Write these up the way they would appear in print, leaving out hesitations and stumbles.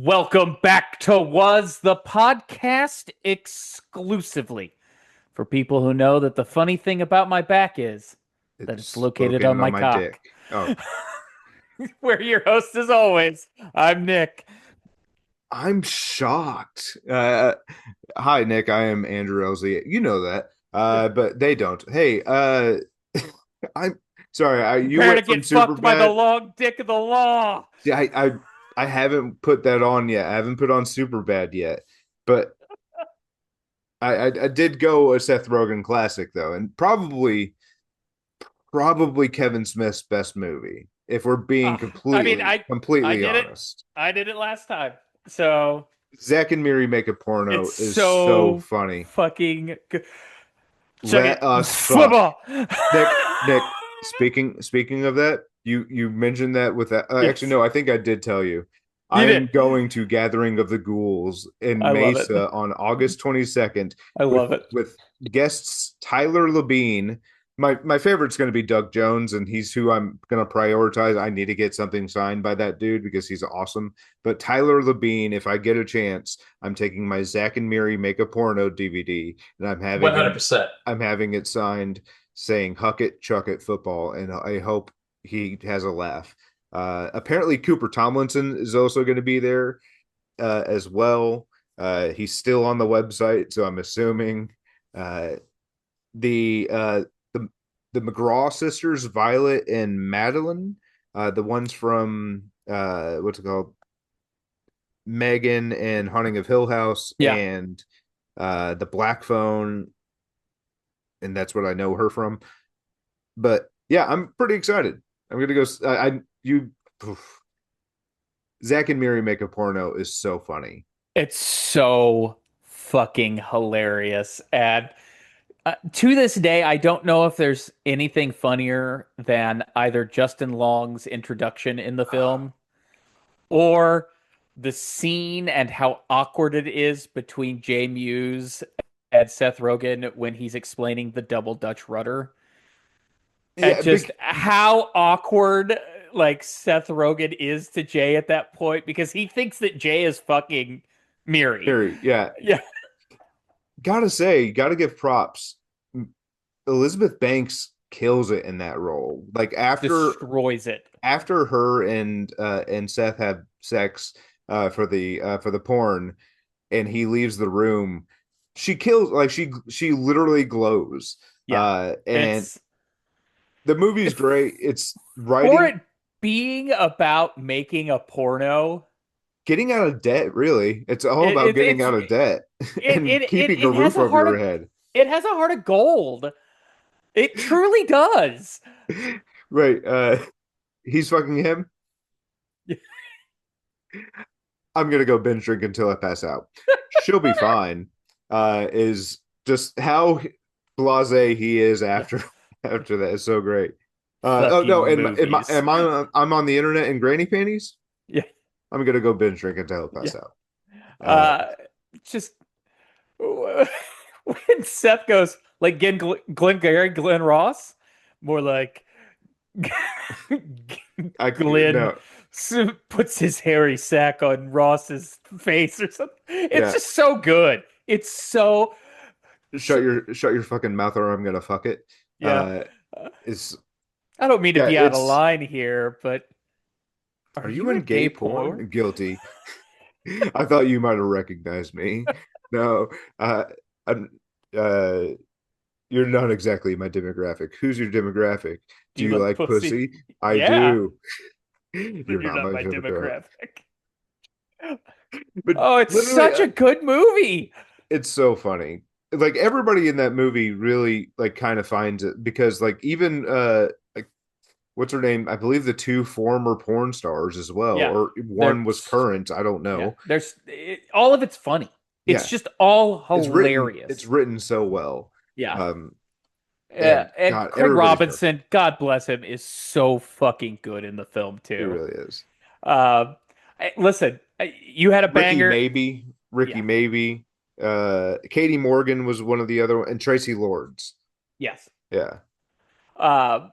Welcome back to Was the Podcast exclusively for people who know that the funny thing about my back is that it's It's located on located on my my dick. cock. Oh, We're your host as always. I'm Nick. I'm shocked. Hi, Nick. I am Andrew Elsley. You know that, but they don't. Hey, I'm sorry. You Prepare to went from get super fucked by the bad. long dick of the law. See, I haven't put that on yet. I haven't put on super bad yet, but I did go a Seth Rogen classic though, and probably Kevin Smith's best movie, if we're being I mean, I completely did it. honest. I did it last time. So Zach and Miri Make a Porno it's is so so funny. fucking good. Check Let it. us fuck. Football. Nick, speaking of that, you mentioned that with that. Actually, Yes, no, I think I did tell you. you I did. am going to Gathering of the Ghouls in I love it. Mesa on August 22nd I love it. with guests Tyler Labine. My favorite's going to be Doug Jones, and he's who I'm going to prioritize. I need to get something signed by that dude because he's awesome. But Tyler Labine, if I get a chance, I'm taking my Zach and Miri Make a Porno DVD, and 100%. I'm having it signed saying "Huck it, chuck it, football," and I hope he has a laugh. Apparently, Cooper Tomlinson is also going to be there as well. He's still on the website, so I'm assuming uh, the uh, the the McGraw sisters, Violet and Madeline, the ones from what's it called, Megan and Haunting of Hill House, Yeah. and the Black Phone, and that's what I know her from. But yeah, I'm pretty excited. I'm gonna go. I you, oof. Zach and Miri Make a Porno is so funny. It's so fucking hilarious. And to this day, I don't know if there's anything funnier than either Justin Long's introduction in the film or the scene and how awkward it is between Jay Muse and Seth Rogen when he's explaining the double Dutch rudder. And Yeah, just how awkward like Seth Rogen is to Jay at that point because he thinks that Jay is fucking Miri. Miri, yeah. Yeah, Gotta say, gotta give props. Elizabeth Banks kills it in that role. Like destroys it. after her and Seth have sex for the porn, and he leaves the room, she kills, like she literally glows. Yeah. And It's the movie's great. It's for writing, it being about making a porno. getting out of debt, really. It's all It, about it getting it's out of debt and keeping a it has roof a over heart your of head. it has a heart of gold. It truly does. Right. He's fucking him. I'm gonna go binge drink until I pass out. She'll be fine. Is just how blasé he is Yeah. after after that is so great. Oh no, Fucking movies. I'm on the internet in granny panties? Yeah. I'm gonna go binge drink until I Yeah. pass out. Uh just when Seth goes like Glenn Glenn Ross, more like I Glenn no, puts his hairy sack on Ross's face or something. It's yeah. just so good. It's so, so Shut your fucking mouth or I'm gonna fuck it. yeah. Uh, Uh, is I don't mean to yeah. be out of It's line here, but are Are you you in in gay gay porn? porn? Guilty. I thought you might have recognized me. No, I'm, uh, you're not exactly my demographic. Who's your demographic? Do Do you you like like pussy? pussy? I Yeah, do. then You're you're not not my my demographic. demographic. But Oh, it's literally, such a good movie. it's so funny. Like everybody in that movie really like kind of finds it because like even like what's her name? I believe the two former porn stars as well, Yeah, or one was there's current. I don't yeah, know. all of it's funny. It's Yeah, just all it's hilarious. written so well. Yeah. Um, Yeah, and and God, Craig everybody's perfect. Robinson, God bless him, is so fucking good in the film It too. really is. Listen, you had a Ricky banger. Maybe, Ricky Yeah. Maybe, Katie Morgan was one of the other, and Tracy Lords. Yes. Yeah, Uh,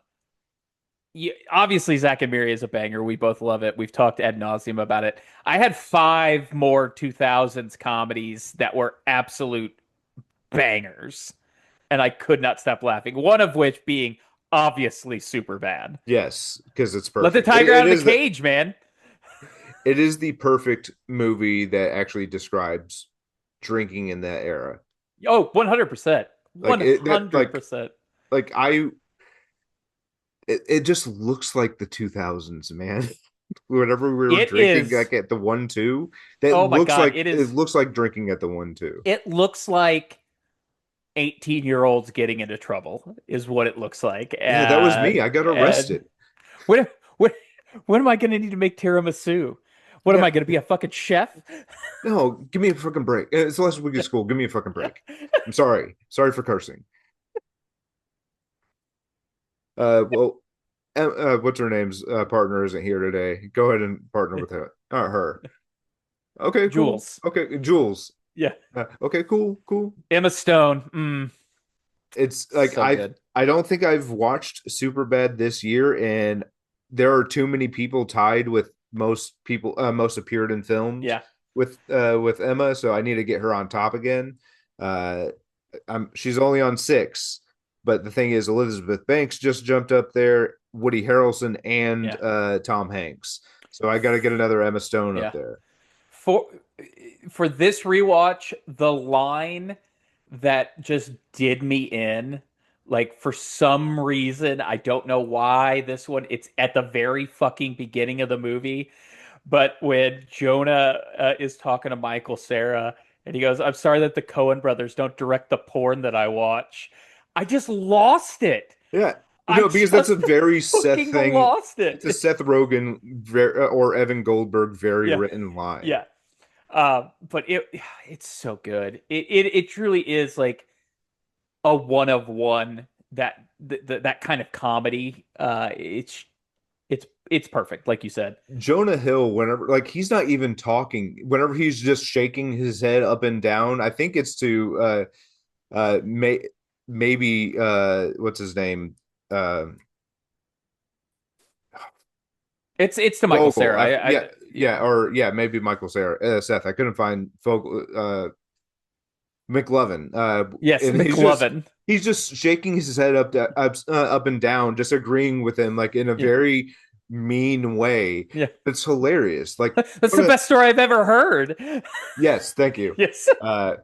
obviously Zack and Miri is a banger. We both love it. We've talked ad nauseum about it. I had five more 2000s comedies that were absolute bangers, and I could not stop laughing. One of which being obviously super bad. Yes, because it's Let the perfect. tiger out of the cage, man. It is the perfect movie that actually describes drinking in that era. Oh, 100%. Like it that 100%. like I it just looks like the 2000s, man. Whenever we were It drinking is. like at the 1-2, that Oh my looks God. like it looks like drinking at the 1-2. It looks like 18-year-olds getting into trouble is what it looks like. Yeah, that was me. I got And arrested. when when when am I going to need to make tiramisu? What am Yeah. I going to be, a fucking chef? No, give me a fucking break. It's the last week of school. Give me a fucking break. I'm sorry. Sorry for cursing. Well, what's her name's partner isn't here today. Go ahead and partner with her. Her. Okay, cool. Jules. Okay, Jules. Yeah. Okay, cool, cool. Emma Stone. It's like So good. I don't think I've watched Superbad this year, and there are too many people tied with most appeared in films Yeah. with Emma, so I need to get her on top again. Uh, she's only on six, but the thing is, Elizabeth Banks just jumped up there, Woody Harrelson, and Yeah. Tom Hanks. So I got to get another Emma Stone up Yeah. there. For for this rewatch, the line that just did me in, like for some reason, I don't know why this one, it's at the very fucking beginning of the movie, but when Jonah is talking to Michael Cera and he goes, "I'm sorry that the Coen brothers don't direct the porn that I watch." I just lost it. Yeah, I no, because that's a just very Seth fucking thing. lost It's a it. Seth Rogen or Evan Goldberg very Yeah. written line. Yeah. But it's so good. It truly is like a one of one that kind of comedy. It's perfect, like you said. Jonah Hill, whenever like he's not even talking, whenever he's just shaking his head up and down, I think it's to maybe what's his name? Uh It's to Michael Vogel. Cera. Yeah, Yeah, maybe Michael Cera, Seth. I couldn't find Vogel McLovin. yes, And McLovin. he's just shaking his head up and down, just agreeing with him like in a Yeah, very mean way. yeah. It's hilarious. Like That's the best story I've ever heard. yes, thank you. Yes. Uh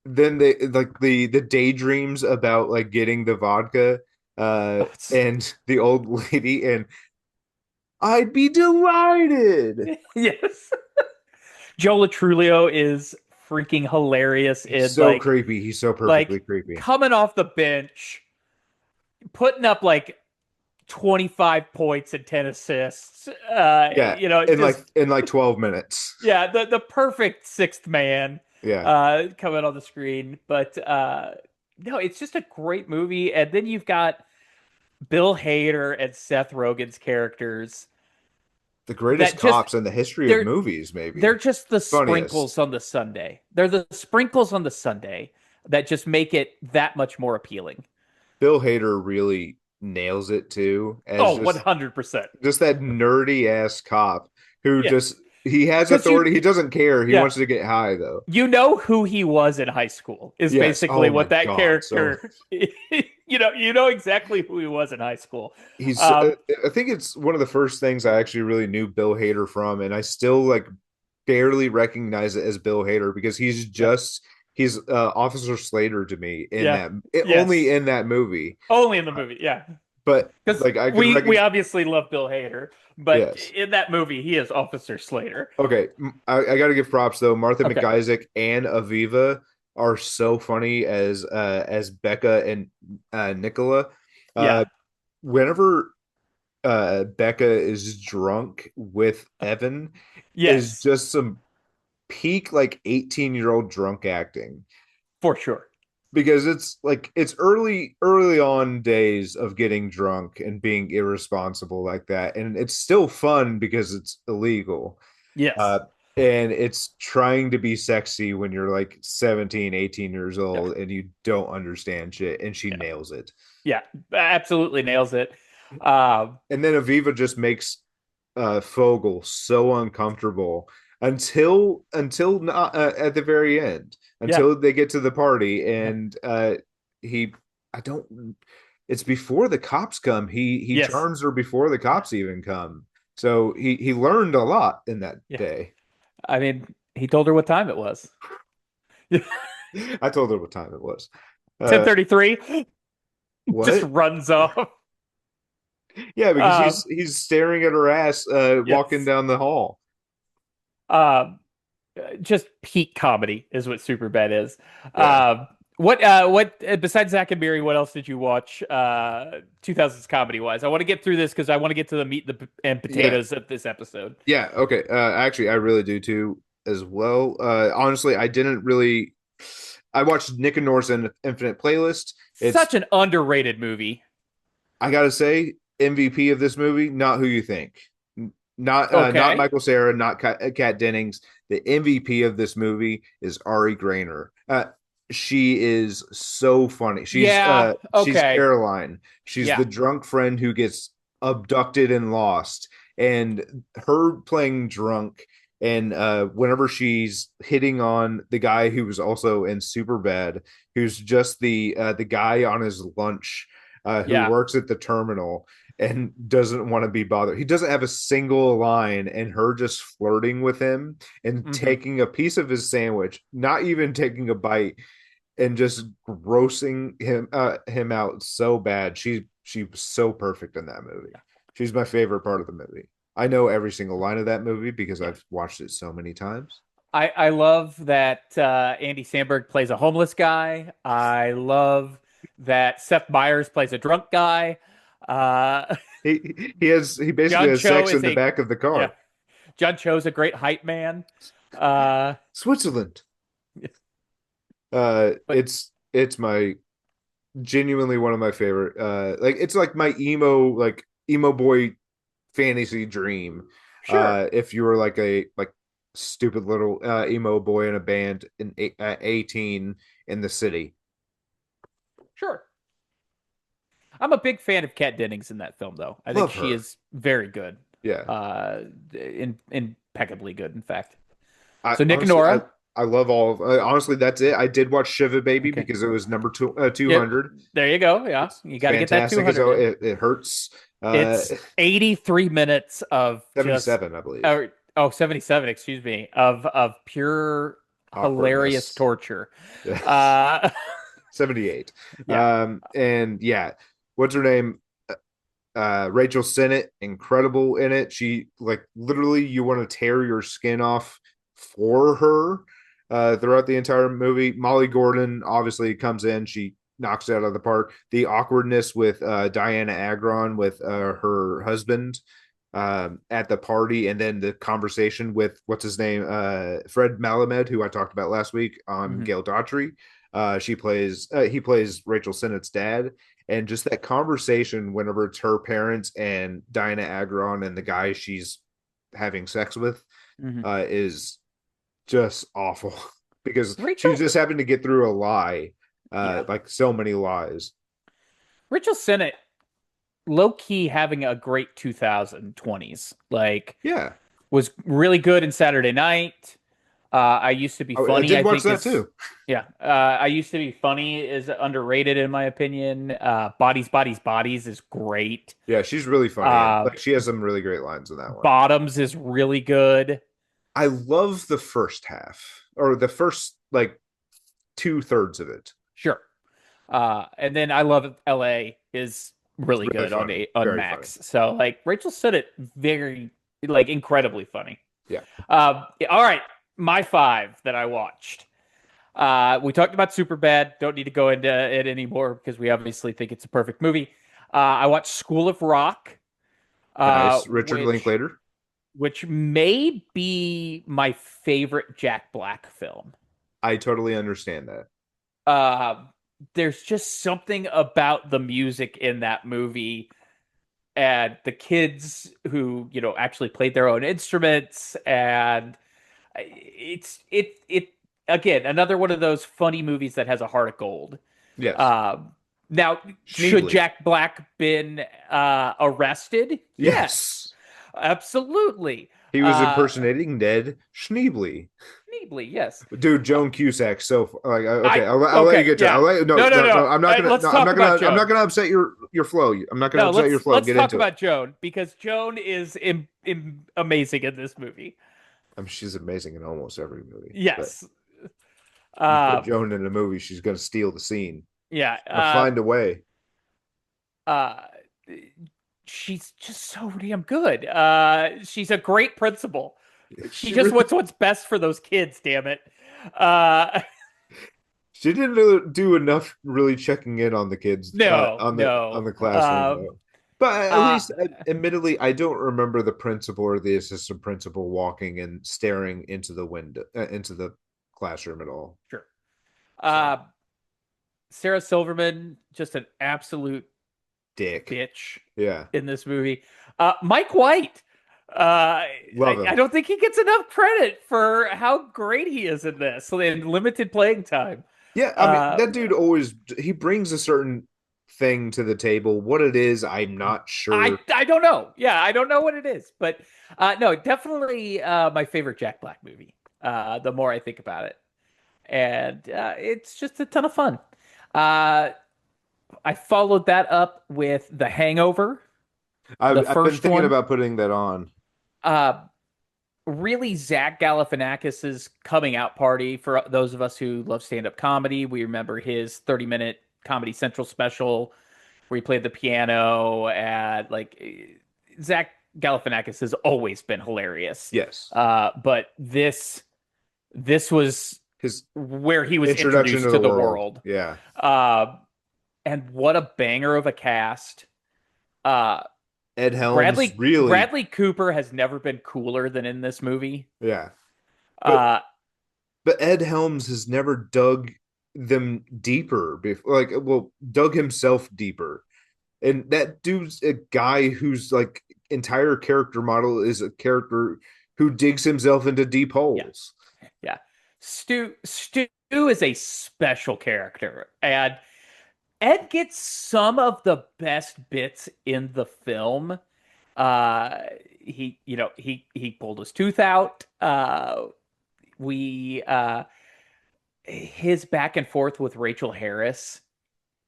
then they like the daydreams about like getting the vodka Oh, and the old lady and I'd be delighted. yes. Joe Latrulio is freaking hilarious He's in so creepy. He's so perfectly like creepy. coming off the bench, putting up like 25 points and 10 assists. Yeah, Just in like 12 minutes. yeah, the perfect sixth man Yeah. coming on the screen. But no, it's just a great movie. And then you've got Bill Hader and Seth Rogen's characters The greatest that just cops in the history of they're movies, they're maybe. just the Funniest. sprinkles on the sundae. They're the sprinkles on the sundae that just make it that much more appealing. Bill Hader really nails it too, as Oh, 100%. just that nerdy ass cop who Yeah. just he has Because you authority. He doesn't care. He yeah, wants to get high though. you know who he was in high school is Yes. basically Oh my what that God. So character you know exactly who he was in high school. he's um I think it's one of the first things I actually really knew Bill Hader from, and I still like barely recognize it as Bill Hader because yeah, he's Officer Slater to me in yeah, that only yes, in that movie. only in the movie, yeah, But because like I could we recognize. obviously love Bill Hader, but Yes. in that movie he is Officer Slater. Okay. I got to give props though. Martha Okay. McIsaac and Aviva are so funny as Becca and Nicola. Yeah. Uh, whenever Becca is drunk with Evan, is Yes, just some peak like 18-year-old drunk acting for sure. because it's like it's early on days of getting drunk and being irresponsible like that, and it's still fun because it's illegal. Yes. uh and it's trying to be sexy when you're like 17, 18 years Yeah. old and you don't understand shit, and she Yeah. nails it. Yeah. Absolutely nails it. Um, And then Aviva just makes Fogel so uncomfortable until not at the very end, yeah. until they get to the party, Yeah. and he I don't it's before the cops come. He Yes. charms her before the cops even come. So he learned a lot in that Yeah. day. I mean, he told her what time it was. I told her what time it was. Uh 10:33 just what? runs off. Yeah, because Um, he's staring at her ass walking yes. down the hall. Um, just peak comedy is what Superbad is. Yeah. What besides Zack and Miri, what else did you watch 2000s comedy wise? I want to get through this because I want to get to the meat and Yeah. potatoes of this episode. Yeah, okay. Actually, I really do too as well. Honestly, I didn't really. I watched Nick and North's Infinite Playlist. It's Such an underrated movie. I gotta say MVP of this movie, not who you think, not Okay. Michael Cera, not Kat Dennings. The MVP of this movie is Ari Grainer. She is so funny. Yeah, She's okay. Caroline. She's Yeah. the drunk friend who gets abducted and lost, and her playing drunk. And whenever she's hitting on the guy who was also in Superbad, who's just the guy on his lunch, who Yeah. works at the terminal and doesn't want to be bothered. He doesn't have a single line, and her just flirting with him and Hmm. taking a piece of his sandwich, not even taking a bite, and just grossing him out so bad. She was so perfect in that movie. She's my favorite part of the movie. I know every single line of that movie because Yeah. I've watched it so many times. I love that Andy Samberg plays a homeless guy. I love that Seth Meyers plays a drunk guy. Uh, He basically John has Cho sex is in the a back of the yeah. car. John Cho's a great hype man. Uh, Switzerland. but It's my genuinely one of my favorite. Like it's like my emo boy fantasy dream. sure, If you were like a stupid little emo boy in a band in 18 in the city. sure. I'm a big fan of Kat Dennings in that film, though. I think Love she her. is very good. Yeah. Impeccably good, in fact. I So Nick and honestly Nora. I love all of honestly that's it. I did watch Shiva Baby Okay. because it was number 200. Yep. There you go. Yeah. You It's got to get that fantastic as 200 in. it hurts. It's 83 minutes of just 77, I believe. oh, 77, excuse me, of pure hilarious Awkwardness. torture. Yeah. Uh 78. yeah. And yeah, what's her name? Rachel Sennett, incredible in it. She like literally you want to tear your skin off for her throughout the entire movie. Molly Gordon obviously comes in, she knocks it out of the park. The awkwardness with Diana Agron with her husband at the party, and then the conversation with what's his name, Fred Malamed, who I talked about last week on Mhm. Gail Daughtry. He plays Rachel Sennett's dad, and just that conversation whenever it's her parents and Diana Agron and the guy she's having sex with Mhm. is just awful because she's Rachel just having to get through a lie, yeah. like so many lies. Rachel Sennett low key having a great 2020s. Like Yeah, was really good in Saturday Night. I used to be I funny, did I watch think that is too. yeah. I used to be funny is underrated in my opinion. Bodies is great. Yeah, she's really funny, and Uh, like she has some really great lines in that one. Bottoms is really good. I love the first half or the first like two-thirds of it. Sure. And then I love LA is really Really good funny, on very funny. Max. So like Rachel said it very like incredibly funny. Yeah, All right, my five that I watched. We talked about Superbad. Don't need to go into it anymore because we obviously think it's a perfect movie. I watched School of Rock, uh, nice. Richard which Linklater. which may be my favorite Jack Black film. I totally understand that. Uh, there's just something about the music in that movie and the kids who, actually played their own instruments and it again, another one of those funny movies that has a heart of gold. Yes. Um, Now, should Schneebly. Jack Black been arrested? Yes, Yes. absolutely. He was Uh, impersonating Ned Schneebly. Neebly, yes. Dude, Uh, Joan Cusack. So like, okay, I I'll let you okay, get to it. yeah. I'll let you. No, No, no, no, no. no. I'm not gonna. Let's No, I'm talk not about gonna. I'm not Joan. gonna upset your flow. I'm not gonna No, upset your flow. let's Get talk into it. about Joan because Joan is amazing in this movie. I mean, she's amazing in almost every movie. But Yes. you put Uh, Joan in a movie, she's gonna steal the scene. yeah. She's gonna find a way. Uh, she's just so damn good. She's a great principal. She She just really. wants what's best for those kids. Damn it. Uh, She didn't really do enough really checking in on the kids no, on no. the classroom though. But at Uh, least, admittedly, I don't remember the principal or the assistant principal walking and staring into the window into the classroom at all. sure. So, Uh, Sarah Silverman, just an absolute dick. bitch Yeah, in this movie. Mike White. love I him. don't think he gets enough credit for how great he is in this in limited playing time. Yeah, I mean Uh, that dude always he brings a certain thing to the table. What it is, I'm not sure. I don't know. Yeah, I don't know what it is, but no, definitely my favorite Jack Black movie. The more I think about it, and it's just a ton of fun. Uh, I followed that up with The Hangover, the I've been first thinking one. about putting that on. Uh, really Zach Galifianakis's coming out party for those of us who love stand-up comedy. We remember his 30-minute Comedy Central special where he played the piano and Zach Galifianakis has always been hilarious. Yes, But this was his where he was introduction introduced to to the the world. world. Yeah, Uh, and what a banger of a cast. Uh, Ed Helms really. Bradley Cooper has never been cooler than in this movie. Yeah, but Uh, Ed Helms has never dug them deeper. Like, well, dug himself deeper. And that dude's a guy whose like entire character model is a character who digs himself into deep yeah, holes. yeah. Stu is a special character, and Ed gets some of the best bits in the film. Uh, he pulled his tooth out. We his back and forth with Rachel Harris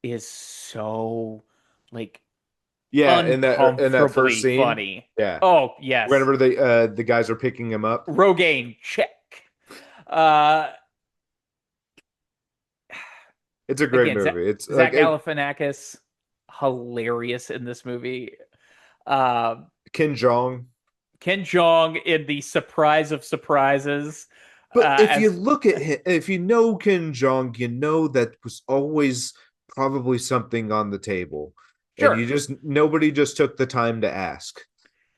is so like Yeah, in that first uncomfortably scene, funny. yeah, Oh yes, whenever the guys are picking him up, Rogaine check. Uh, it's a great again, movie. It's like Zach Galifianakis hilarious in this movie. Um, Ken Jong. Ken Jeong in the surprise of surprises But if you as look at him, if you know Ken Jong, you know that was always probably something on the table, and sure, nobody just took the time to ask.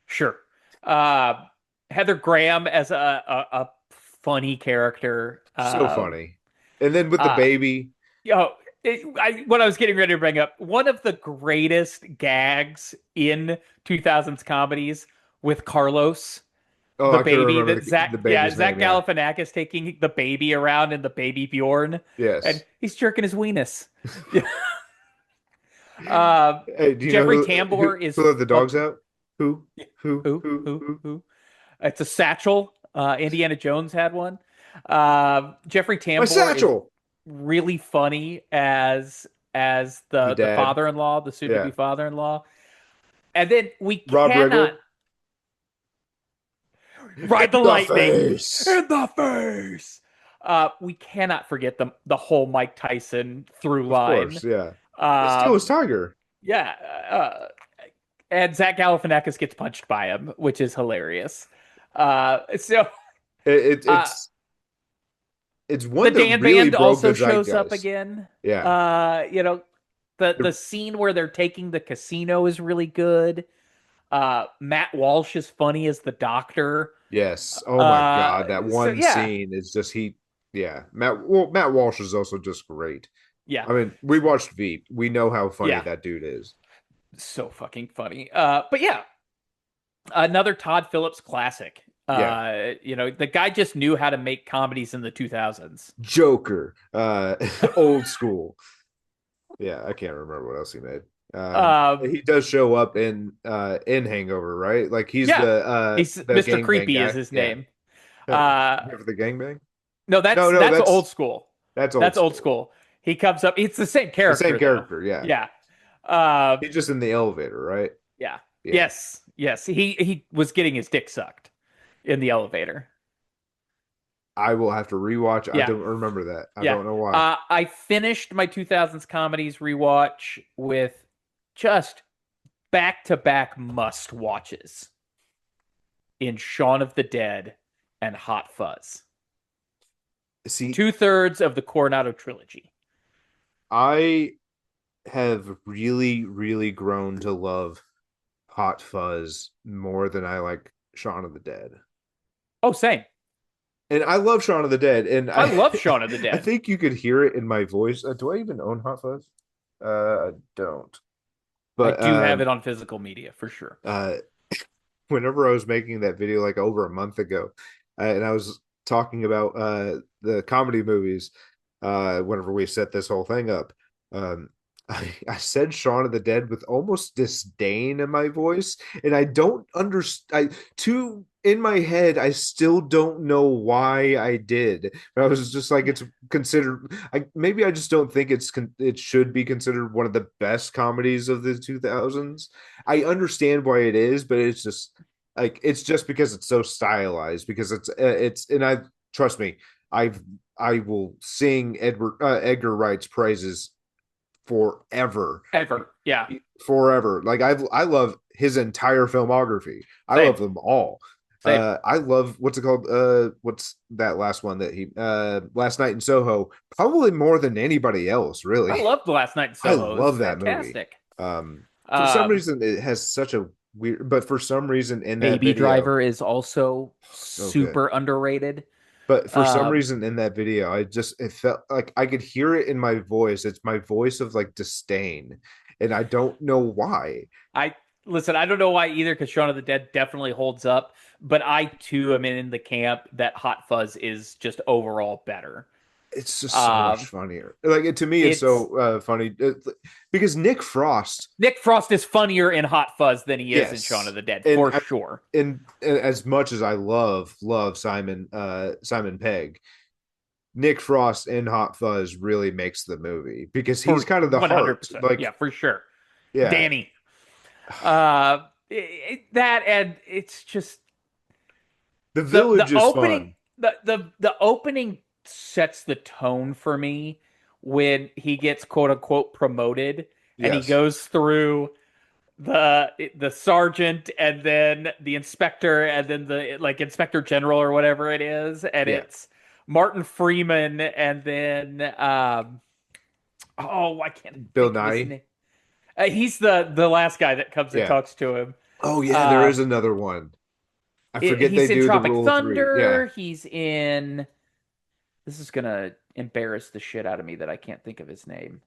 sure. Uh, Heather Graham as a funny character. So funny. And then with the Uh, baby, what I was getting ready to bring up, one of the greatest gags in 2000s comedies with Carlos, oh, the I couldn't baby remember that the yeah, baby's name. Zach Yeah. Galifianakis taking the baby around in the baby Bjorn, and Yes. he's jerking his weenus. uh, Hey, do you know Jeffrey Tambor is who let the dogs fucking out? Who? who? It's a satchel. Indiana Jones had one. Jeffrey My Tambor is satchel. really funny as The the dad. father-in-law, the soon-to-be Yeah. father-in-law. And then we Rob cannot Riggle. ride the In the lightning face. in the face. We cannot forget the whole Mike Tyson through Of line. course, yeah. Still Um, is Tiger. yeah, and Zach Galifianakis gets punched by him, which is hilarious. So It, uh, it's the one that Dan really Band broke the also shows up zeitgeist. again. Yeah. The scene where they're taking the casino is really good. Matt Walsh is funny as the doctor. Yes. Oh my God, that So one yeah, scene is just yeah. Matt Walsh is also just great. yeah, I mean, we watched Veep. We know how funny yeah, that dude is. so fucking funny. But yeah, another Todd Phillips classic. Yeah. The guy just knew how to make comedies in the 2000s. Joker, old school. Yeah, I can't remember what else he made. Um, He does show up in Hangover, right? Like he's yeah, he's the Mr. gangbang Creepy is guy. his Yeah. name. Uh, Remember the gangbang? no, No, no, that's old school. that's old That's old school. school. He comes up. It's the same The same character though. character, yeah. Yeah. Uh, He's just in the elevator, right? yeah. Yeah. Yes. Yes. He was getting his dick sucked in the elevator. I will have to rewatch. I Yeah. don't remember that. I Yeah. don't know why. I finished my 2000s comedies rewatch with just back to back must watches in Shaun of the Dead and Hot Fuzz. See, Two-thirds of the Coronado trilogy. I have really, really grown to love Hot Fuzz more than I like Shaun of the Dead. Oh, same. And I love Shaun of the Dead, and I I love Shaun of the I Dead. think you could hear it in my voice. Do I even own Hot Fuzz? I don't. I But do have it on physical media for sure. uh, whenever I was making that video like over a month ago, and I was talking about the comedy movies, whenever we set this whole thing up, um, I said Shaun of the Dead with almost disdain in my voice, and I don't understand. To in my head, I still don't know why I did. But I was just like, it's considered. Maybe I just don't think it should be considered one of the best comedies of the 2000s. I understand why it is, but it's just like it's just because it's so stylized. Because it's and I trust me, I've I will sing Edgar Wright's praises forever, Ever. Yeah. forever. Like I love his entire filmography. I Same. love them all. Same. I love what's it called? What's that last one that he Last Night in Soho? Probably more than anybody else, I really. loved Last Night in I Soho. It was love that movie. fantastic. For some Um, reason, it has such a weird, but for some reason in that Baby video, Driver is also so good. super underrated. But for some Um, reason in that video, it felt like I could hear it in my voice. It's my voice of like disdain, and I don't know why. I listen, I don't know why either, because Shaun of the Dead definitely holds up, but I too am in the camp that Hot Fuzz is just overall better. It's just so much Um, funnier. To me, it's it's so funny because Nick Frost, Nick Frost is funnier in Hot Fuzz than he is in Shaun yes, of the Dead, and for sure. and as much as I love Simon Pegg, Nick Frost in Hot Fuzz really makes the movie because he's For kind of the heart. 100%. Like, Yeah, for sure. yeah, Danny. That, and it's just the the village is opening fun. the opening sets the tone for me when he gets quote unquote promoted and he Yes, goes through the sergeant and then the inspector and then the like inspector general or whatever it is, and yeah. it's Martin Freeman and then oh, I can't Bill think of his Nye. name. He's the last guy that comes and Yeah. talks to him. Oh yeah, there is Um, another one. I forget they he's in do the Tropic rule of three. Yeah. Thunder. He's in. This is gonna embarrass the shit out of me that I can't think of his name.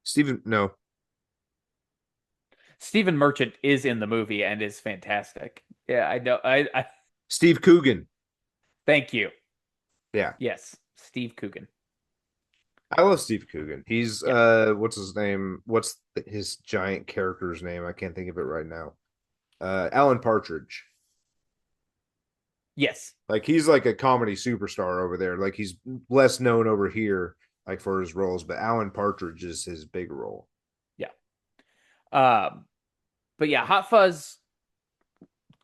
Stephen, no. Stephen Merchant is in the movie and is fantastic. Yeah, I know. I Steve Coogan. thank you. Yeah. Yes, Steve Coogan. I love Steve Coogan. He's Yeah. what's his name? What's his giant character's name? I can't think of it right now. Alan Partridge. Yes. Like he's like a comedy superstar over there. Like he's less known over here, like for his roles, but Alan Partridge is his big role. Yeah. Um, but yeah, Hot Fuzz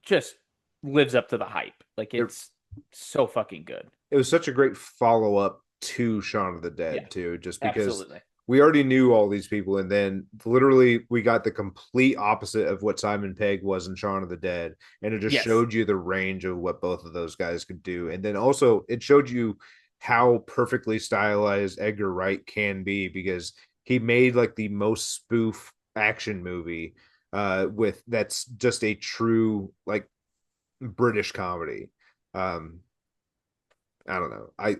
just lives up to the hype. Like It, it's so fucking good. it was such a great follow up to Shaun of the Yeah, Dead too, just because absolutely. we already knew all these people, and then literally we got the complete opposite of what Simon Pegg was in Shaun of the Dead, and it just Yes. showed you the range of what both of those guys could do, and then also it showed you how perfectly stylized Edgar Wright can be because he made like the most spoof action movie with that's just a true like British comedy. Um, I don't know. I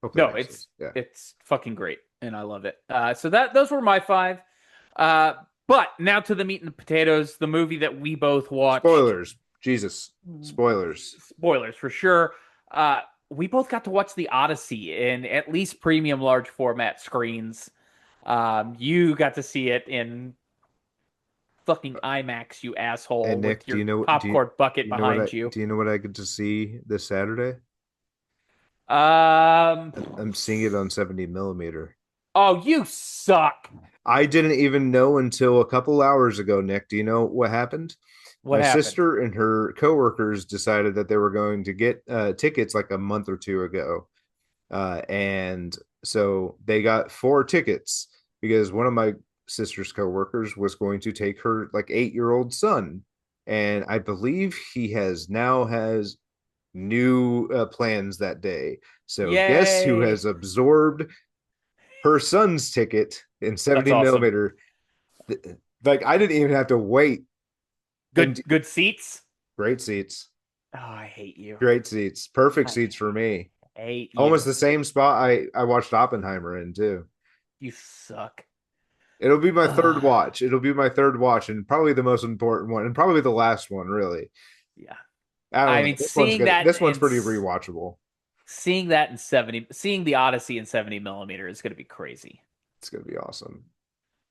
hope that No, makes sense. Yeah. it's fucking great, and I love it. So that those were my five. But now to the meat and the potatoes, the movie that we both watched. Spoilers. Jesus. Spoilers. Spoilers for sure. we both got to watch the Odyssey in at least premium large format screens. You got to see it in fucking IMAX, you asshole, And with Nick, your popcorn bucket behind you. do you know what I get to see this Saturday? Um, I'm seeing it on 70 millimeter. oh, you suck. I didn't even know until a couple hours ago, Nick. Do you know what happened? What My happened? sister and her coworkers decided that they were going to get tickets like a month or two ago. And so they got four tickets because one of my sister's coworkers was going to take her like 8 year old son. And I believe he has new plans that day. So guess who Yay. has absorbed her son's ticket in That's 70 awesome. millimeter? Like I didn't even have to wait. And Good seats. great seats, Oh, I hate you. great seats, perfect I seats for me. hate Almost you. the same spot I watched Oppenheimer in too. You suck. It'll be my third Ugh. watch. It'll be my third watch and probably the most important one and probably the last one, really. Yeah. I don't I know. mean, seeing that This one's pretty rewatchable. seeing that in 70, seeing the Odyssey in 70 millimeter is going to be crazy. It's gonna be awesome.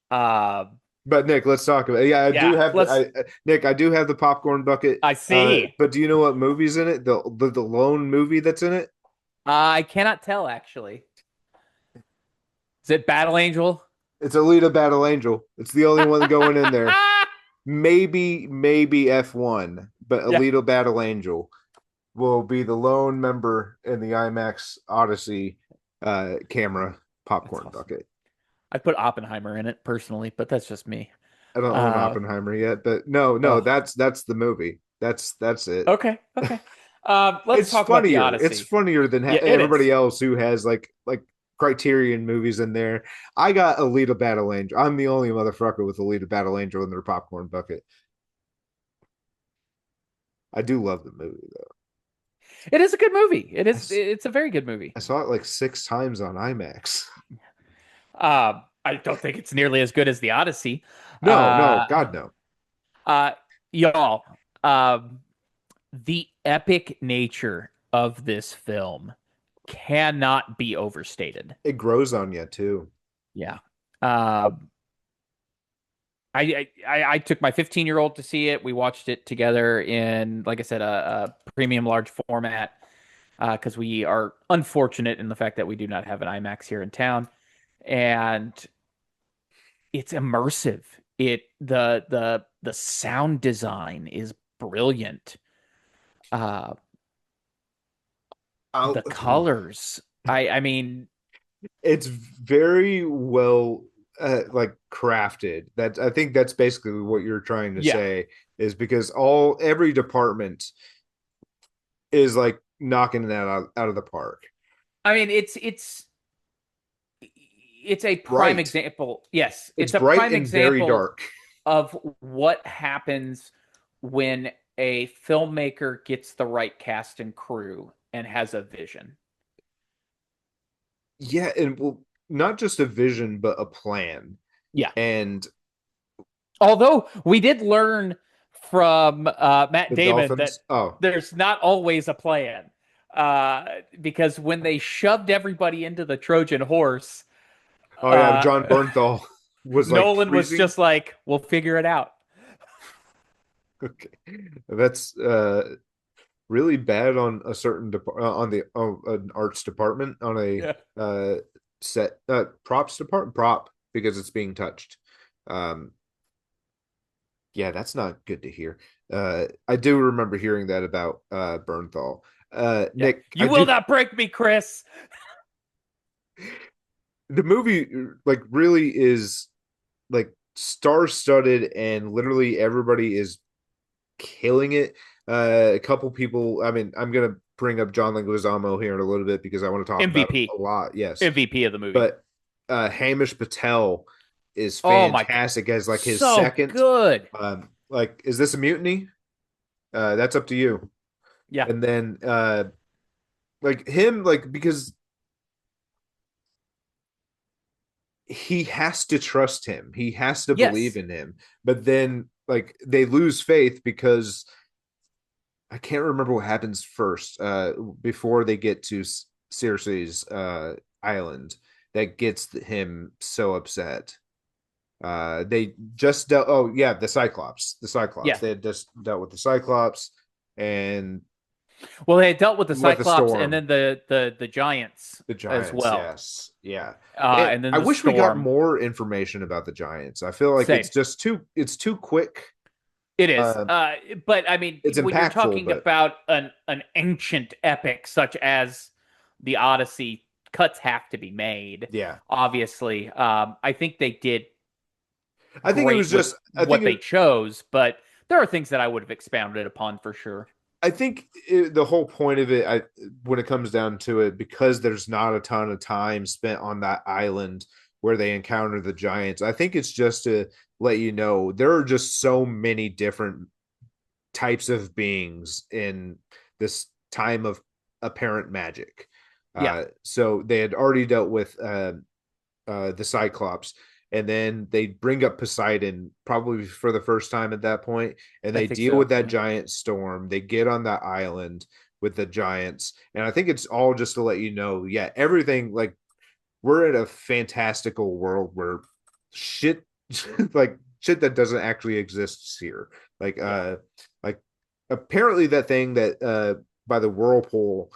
Uh, But Nick, let's talk about. Yeah, I do yeah, have the let's. Nick. I do have the popcorn bucket. I see. But do you know what movie's in it? The lone movie that's in it. I cannot tell actually. Is it Battle Angel? It's Alita Battle Angel. It's the only one going in there. Maybe F1, but Yeah, Alita Battle Angel will be the lone member in the IMAX Odyssey camera that's popcorn awesome. bucket. I put Oppenheimer in it personally, but that's just me. I don't own Uh, Oppenheimer yet, but no, oh, that's the movie. That's it. okay, okay. Let's It's talk about the funnier. It's Odyssey. funnier than Yeah, it everybody is. else who has like Criterion movies in there. I got Alita Battle Angel. I'm the only motherfucker with Alita Battle Angel in their popcorn bucket. I do love the movie though. It is a good movie. It I, is. It's a very good movie. I saw it like 6 times on IMAX. I don't think it's nearly as good as the Odyssey. No, Uh, God no. uh, y'all, um, the epic nature of this film cannot be overstated. It grows on you too. Yeah. Um, I took my 15-year-old to see it. We watched it together in, like I said, a premium large format because we are unfortunate in the fact that we do not have an IMAX here in town, and it's immersive. The sound design is brilliant. Uh, I'll, the colors. I mean, it's very well like crafted. That I think that's basically what you're trying to yeah. say is because every department is like knocking that out of the park. I mean, it's a prime Bright. example. Yes, It's it's a bright prime and very example dark. of what happens when a filmmaker gets the right cast and crew and has a vision. Yeah, and well, not just a vision, but a plan. Yeah. And Although we did learn from Matt the Damon that Dolphins. Oh, there's not always a plan. Because when they shoved everybody into the Trojan horse, oh yeah, uh, John Bernthal was like Nolan was freezing. just like, we'll figure it out. Okay, that's really bad on a certain on the an arts department on a Yeah. set props department prop because it's being touched. Um, yeah, that's not good to hear. I do remember hearing that about Bernthal. Yeah. Nick, I You will do not break me, Chris. the movie like really is like star-studded and literally everybody is killing it. A couple people, I mean, I'm gonna bring up John Leguizamo here in a little bit because I want to talk about him MVP. a lot. Yes, MVP of the movie. but Hamish Patel is Oh my, fantastic as like his so second. good. Like, is this a mutiny? That's up to you. Yeah. And then like him, like because he has to trust him, he has to believe Yes. in him, but then like they lose faith because I can't remember what happens first before they get to Circe's island that gets him so upset. They just dealt. Oh yeah, the Cyclops. The Cyclops. Yeah. They had just dealt with the Cyclops and Well, they had dealt with the with the Cyclops and storm. then the Giants The as Giants. well. Yes. Yeah. Man, And then I the wish we got storm. more information about the Giants. I feel like Same. it's just too. It's too quick. It is. Uh, But I mean, it's when you're impactful, talking but about an ancient epic such as the Odyssey, cuts have to be made. yeah, Obviously, I think they did I think it was great with just. I think what they chose, but there are things that I would have expounded upon for sure. the whole point of it, when it comes down to it, because there's not a ton of time spent on that island where they encounter the giants, I think it's just to let you know there are just so many different types of beings in this time of apparent magic. Yeah, So they had already dealt with the Cyclops, and then they bring up Poseidon probably for the first time at that point, and I they think deal so. with that Yeah. giant storm. They get on that island with the giants, and I think it's all just to let you know, yeah, everything like we're in a fantastical world where shit like shit that doesn't actually exist here. Like Yeah. like apparently that thing that by the whirlpool,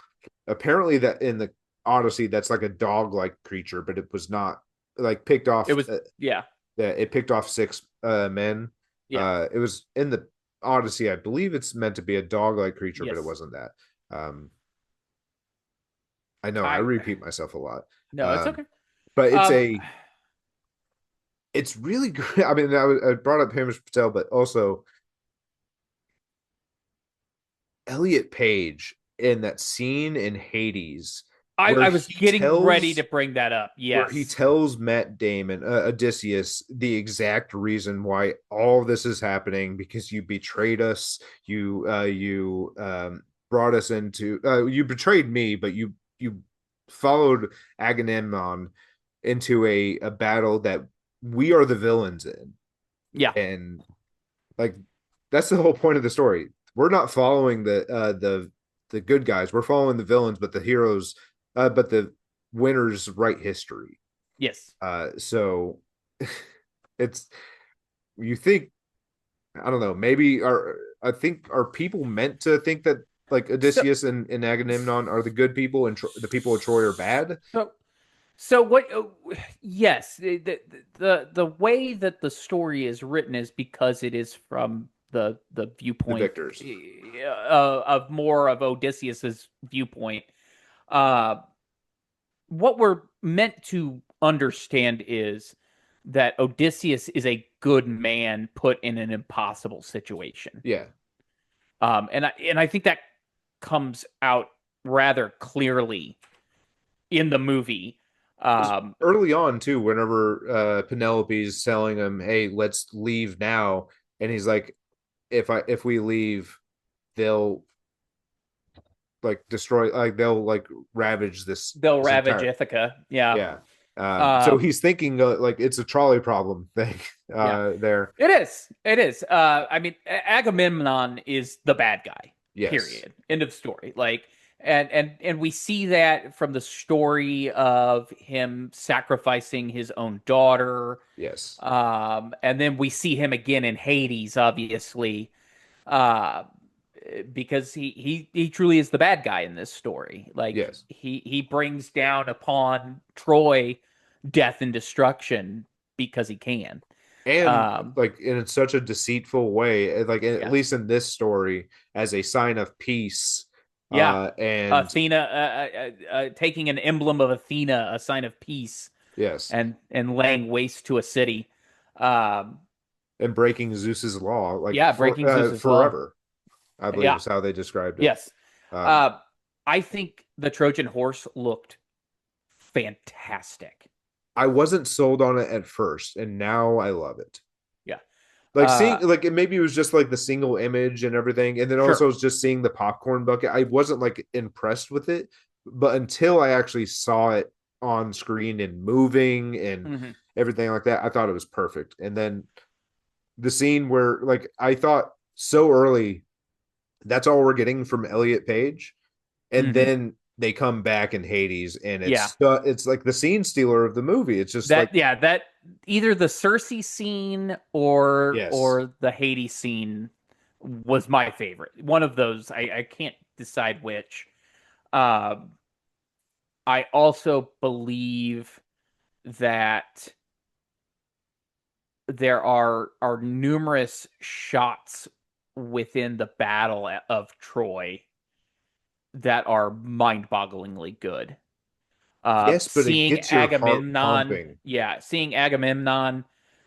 apparently that in the Odyssey that's like a dog like creature, but it was not like picked It off was. Yeah. that it picked off six men. Yeah. It was in the Odyssey, I believe it's meant to be a dog like creature, but it Yes. wasn't that. Um I know I I. repeat myself a lot. No, it's Um okay. but Um. it's really great. I mean, I brought up Hamish Patel, but also Elliot Page in that scene in Hades where I was he getting ready to tells bring that up. where he Yes. tells Matt Damon, Odysseus, the exact reason why all this is happening because you betrayed us. You brought us into you betrayed me, but you followed Agamemnon into a battle that we are the villains in, Yeah. and like that's the whole point of the story. We're not following the good guys. We're following the villains, but the heroes, but the winners write history. Yes. So it's you think I don't know. Maybe are I think are people meant to think that like So Odysseus and Agamemnon are the good people and the people of Troy are bad? so so what? Yes, the way that the story is written is because it is from the The viewpoint victors. of more of Odysseus's viewpoint. Uh, what we're meant to understand is that Odysseus is a good man put in an impossible situation. Yeah. And I think that comes out rather clearly in the movie. Um, Early on too, whenever Penelope's telling him, "Hey, let's leave now," and he's like, if we leave, they'll like destroy, like they'll like ravage they'll this ravage entire Ithaca. Yeah. yeah. So Um, he's thinking like it's a trolley problem thing yeah. there. It is. It is. I mean, Agamemnon is the bad guy. Yes, Period. End of story. Like, and we see that from the story of him sacrificing his own daughter. yes, And then we see him again in Hades, obviously, uh, because he truly is the bad guy in this story. Like yes. he brings down upon Troy death and destruction because he can. And Um, like in such a deceitful way, like at yeah, least in this story, as a sign of peace. yeah. And Athena, taking an emblem of Athena, a sign of peace, yes, and laying waste to a city. Um, and breaking Zeus's law, like yeah, for breaking Zeus's law. forever, I believe Yeah, is how they described it. yes. Um, Uh, I think the Trojan horse looked fantastic. I wasn't sold on it at first, and now I love it. Yeah. Like seeing, like it maybe it was just like the single image and everything, and then also Sure. was just seeing the popcorn bucket. I wasn't like impressed with it, but until I actually saw it on screen and moving and Hmm. everything like that, I thought it was perfect. And then the scene where like I thought so early That's all we're getting from Elliot Page, and Hmm. then they come back in Hades, and Yeah. it's like the scene stealer of the movie. It's just like, That either the Cersei scene yes, or the Hades scene was my favorite. One of those, I can't decide which. Um, I also believe that there are numerous shots within the battle of Troy that are mind-bogglingly good. yes, but it Seeing gets your heart Agamemnon, pumping. yeah, seeing Agamemnon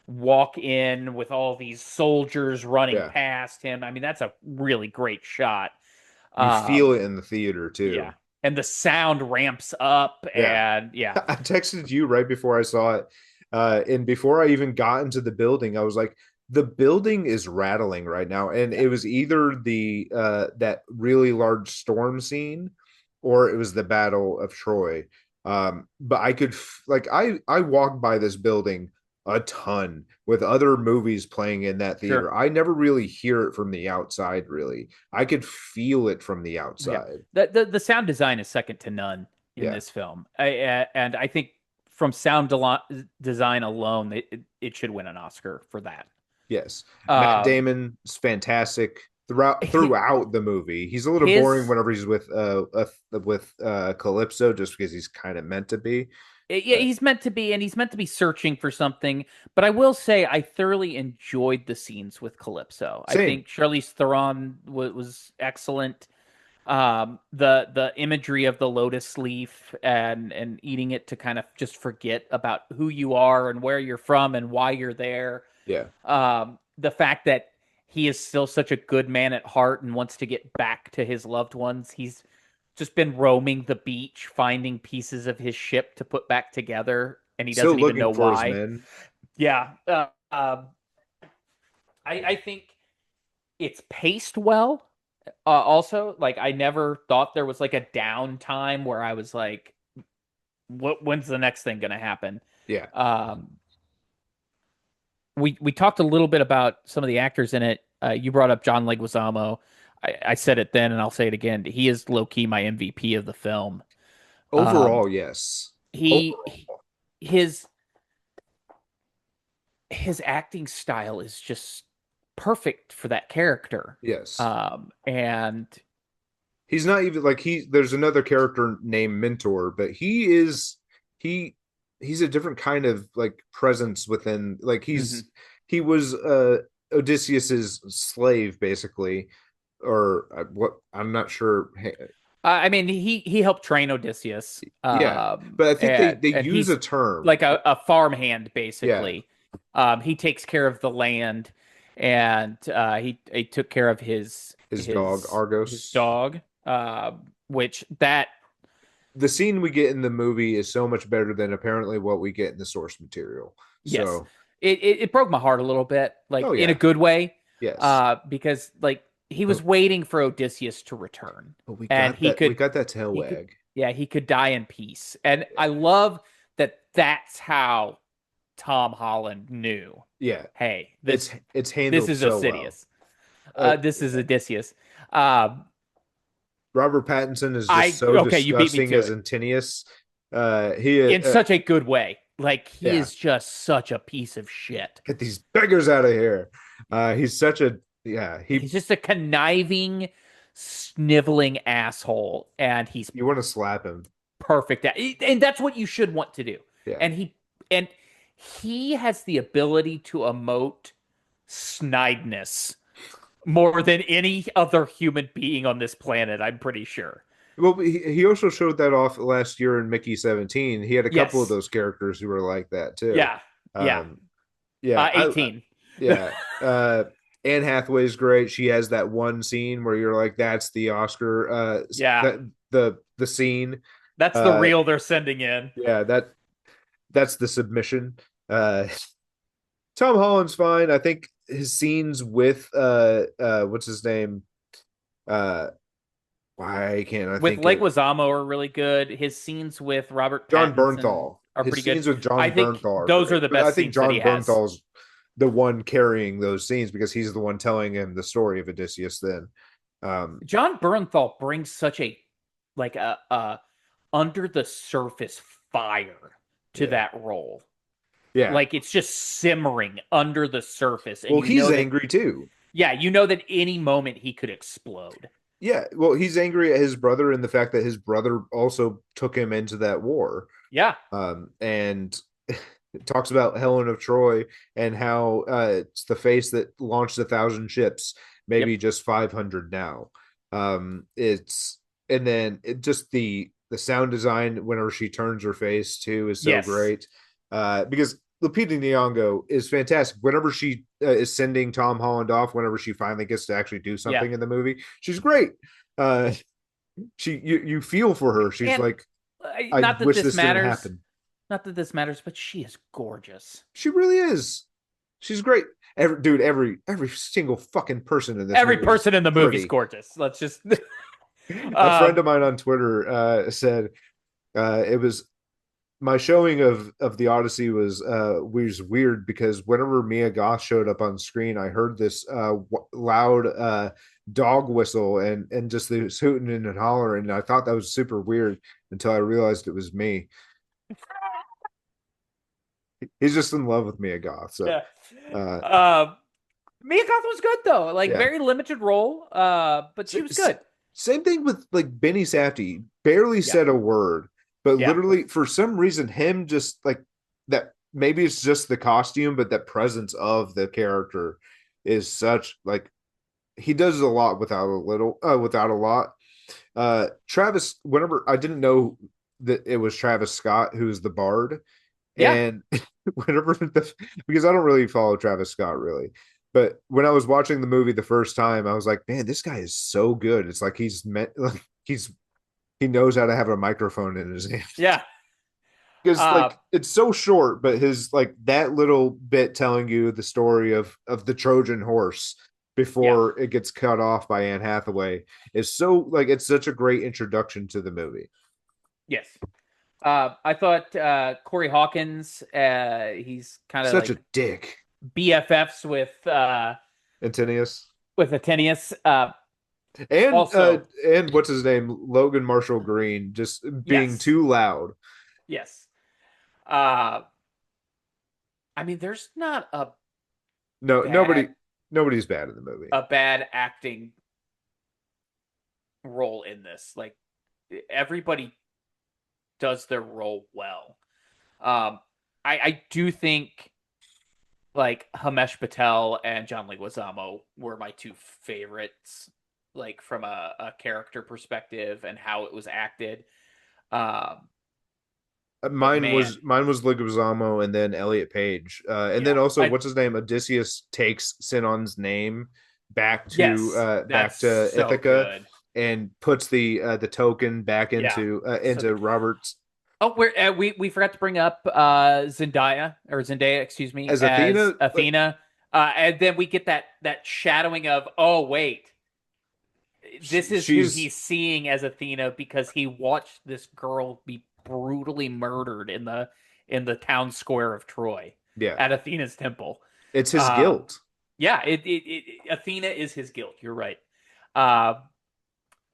walk in with all these soldiers running Yeah, past him. I mean, that's a really great shot. you feel Um, it in the theater yeah, too. and the sound ramps up, Yeah. and yeah, I texted you right before I saw it. And before I even got into the building, I was like, the building is rattling right now. And yeah, it was either the that really large storm scene or it was the Battle of Troy. But I could like I walked by this building a ton with other movies playing in that sure. theater. I never really hear it from the outside, really. I could feel it from the Yeah, outside. the sound design is second to none in Yeah. this film, and I think from design alone, it should win an Oscar for that. Yes. Matt Um, Damon is fantastic throughout the movie. He's a little boring his whenever he's with Calypso just because he's kind of meant to be. Yeah, Uh, he's meant to be, and he's meant to be searching for something. But I will say, I thoroughly enjoyed the scenes with Calypso. I same. think Charlize Theron was excellent. The imagery of the lotus leaf and eating it to kind of just forget about who you are and where you're from and why you're there. Yeah. The fact that he is still such a good man at heart and wants to get back to his loved ones. He's just been roaming the beach, finding pieces of his ship to put back together, and he Still doesn't even looking know for his why. men. Yeah, I think it's paced well. Also, like I never thought there was like a downtime where I was like, when's the next thing gonna happen?" Yeah. Um, we talked a little bit about some of the actors in it. You brought up John Leguizamo. I said it then, and I'll say it again. He is low key my MVP of the film. Um, Overall, yes. he Overall, his his acting style is just perfect for that character. yes. And He's not even like there's another character named Mentor, but he he's a different kind of like presence within like mhm. he was Odysseus's slave basically, or what I'm not sure. I mean, he helped train Odysseus, Yeah, but I think they and use he's a term. like a farmhand Yeah, basically. He takes care of the land, and he took care of his dog his Argos. dog, which that The scene we get in the movie is so much better than apparently what we get in the source material. yes, So, it broke my heart a little bit, like oh in a yeah, good way, yes, because like he was but waiting for Odysseus to return, and we got that tail he could wag. yeah he could die in peace, and Yeah, I love that that's how Tom Holland knew, yeah, hey, it's this handled is so well. Odysseus. This is Yeah. Odysseus. Um, Robert Pattinson is just I so okay, you beat me disgusting to as it Antinius. He in such a good way. Like he yeah, is just such a piece of shit. get these beggars out of here. He's such a yeah. He's just a conniving, sniveling asshole, and he's You want to slap him. perfect at, and that's what you should want to do. Yeah. And and he has the ability to emote snideness more than any other human being on this planet, I'm pretty sure. Well, he also showed that off last year in Mickey 17. He had a couple of Yes. those characters who were like that too. Yeah. Yeah. Um, yeah, 18. yeah. Anne Hathaway's great. She has that one scene where you're like, that's the Oscar. Yeah. That the scene. That's the Uh, reel they're sending in. yeah, that's the submission. Tom Holland's fine. I think his scenes with what's his name? Uh, why can't I With think of Leguizamo are really good. His scenes with Robert John Pattinson Bernthal? are His pretty good. scenes with I John think Bernthal are those are great, the but I best think scenes that he John has. Bernthal's the one carrying those scenes because he's the one telling him the story of Odysseus. Then, Um, John Bernthal brings such a like a under the surface fire to yeah, that role. yeah. Like it's just simmering under the surface, and Well, you he's know that angry too. yeah, you know that any moment he could explode. Yeah, well, he's angry at his brother and the fact that his brother also took him into that war. Yeah. And it talks about Helen of Troy and how it's the face that launched 1,000 ships, Yep. maybe just 500 now. It's and then just the sound design whenever she turns her face too is so Yes. great. Because Lupita Nyong'o is fantastic. Whenever she is sending Tom Holland off, whenever she finally gets to actually do Yeah. something in the movie, she's great. Uh, you feel for her. She's And like, I not that wish this this didn't matters, happen. not that this matters, but she is gorgeous. She really is. She's great. Every single fucking person in this Every movie is person in the movie's pretty. gorgeous. Let's just A friend um of mine on Twitter said it was my showing of the Odyssey was weird because whenever Mia Goth showed up on screen, I heard this loud dog whistle and just this hooting and hollering, and I thought that was super weird until I realized it was me. He's just in love with Mia Goth, so yeah. uh, Um Mia Goth was good though. Like yeah. very limited role, but she was good. Same thing with like Benny Safdie, barely Yeah. said a word, but Yeah. literally for some reason, him just like that. Maybe it's just the costume, but that presence of the character is such like he does a lot without a little, without a lot. Travis, whenever I didn't know that it was Travis Scott who's the bard, Yeah. and whenever because I don't really follow Travis Scott really, but when I was watching the movie the first time, I was like, man, this guy is so good. It's like he's meant like he knows how to have a microphone in his hand. Yeah. Because Uh like it's so short, but his like that little bit telling you the story of the Trojan horse yeah. before it gets cut off by Anne Hathaway is so like it's such a great introduction to the movie. Yes. I thought Corey Hawkins, he's kind of Such a like dick. BFFs Antinius. with Attenius. and uh Also, and what's his name, Logan Marshall Green, just being yes, too loud. yes. Uh, I mean, there's not No, bad nobody's bad in the movie. a bad acting role in this. Like everybody does their role well. Um, I do think like Hamesh Patel and John Leguizamo were my two favorites, like from a character perspective and how it was acted. Um, but man, Mine was Leguizamo and then Elliot Page, and then yeah, also I what's his name, Odysseus takes Sinon's name yes, back that's to so Ithaca good. and puts the token back Yeah, so into good. Robert's Oh, we forgot to bring up Zendaya, excuse me, as as Athena. Like Athena, and then we get that shadowing of oh wait, this is who she's he's seeing as Athena because he watched this girl be brutally murdered in the town square of Troy yeah, at Athena's temple. it's his Uh, guilt. yeah, Athena is his guilt. You're right. Uh,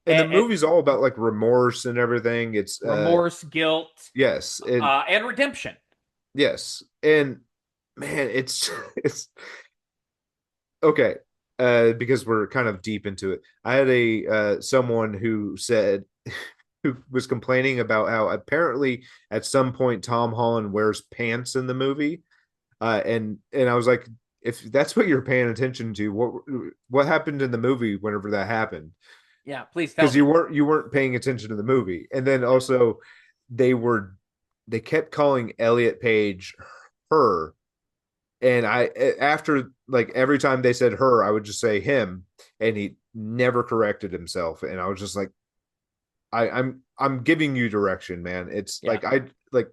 And the and movie's all about like remorse and everything. It's remorse, guilt, yes, and and redemption. yes, and man, it's it's okay. Because we're kind of deep into it. I had a someone who said who was complaining about how apparently at some point Tom Holland wears pants in the movie. And I was like, if that's what you're paying attention to, what happened in the movie whenever that happened? Yeah, please tell Because me. you weren't paying attention to the movie. And then Yeah. also they were they kept calling Elliot Page her, and I after like every time they said her, I would just say him, and he never corrected himself, and I was just like, I'm giving you direction, man. It's Yeah. like I like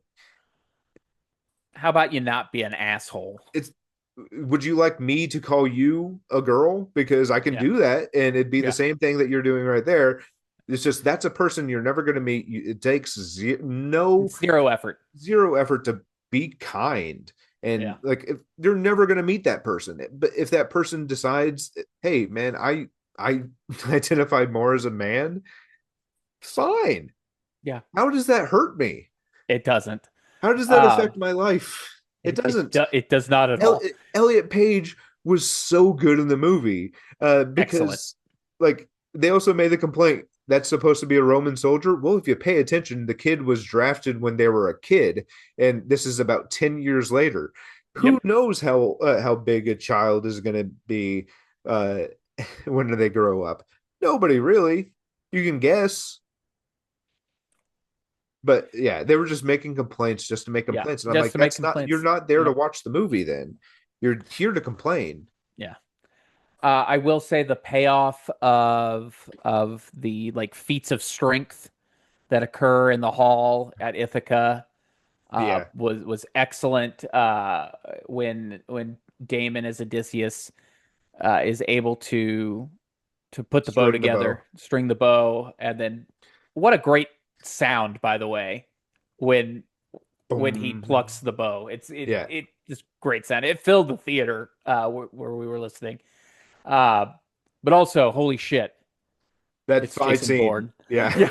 How about you not be an asshole? it's. Would you like me to call you a girl because I can Yeah. do that, and it'd be the Yeah. same thing that you're doing right there. It's just that's a person you're never going to meet. It takes Zero effort. zero effort to be kind, and Yeah. like if you're never going to meet that person, but if that person decides, hey man, I identified more as a man, fine. Yeah, How does that hurt me? it doesn't. How does that Um, affect my life? It it it doesn't. do, it does not at all. Elliot Page was so good in the movie Excellent. because, like, they also made the complaint that's supposed to be a Roman soldier. Well, if you pay attention, the kid was drafted when they were a kid, and this is about 10 years later. Who Yep. knows how big a child is going to be uh, when they grow up? Nobody really. You can guess. But yeah, they were just making complaints just to make Yeah. complaints. And I'm Just like, to make that's not, you're complaints. not there to Yep. watch the movie then. You're here to complain. Yeah. I will say the payoff of the like feats of strength that occur in the hall at Ithaca Yeah. was excellent. When Damon as Odysseus is able to put the bow String the together, bow. string the bow, and then what a great sound, by the way, when when he plucks Boom. the bow. Yeah. It just great sound. It filled the theater where we were listening. Uh, but also, holy shit, That it's fight Jason scene. Bourne. Yeah. Yeah.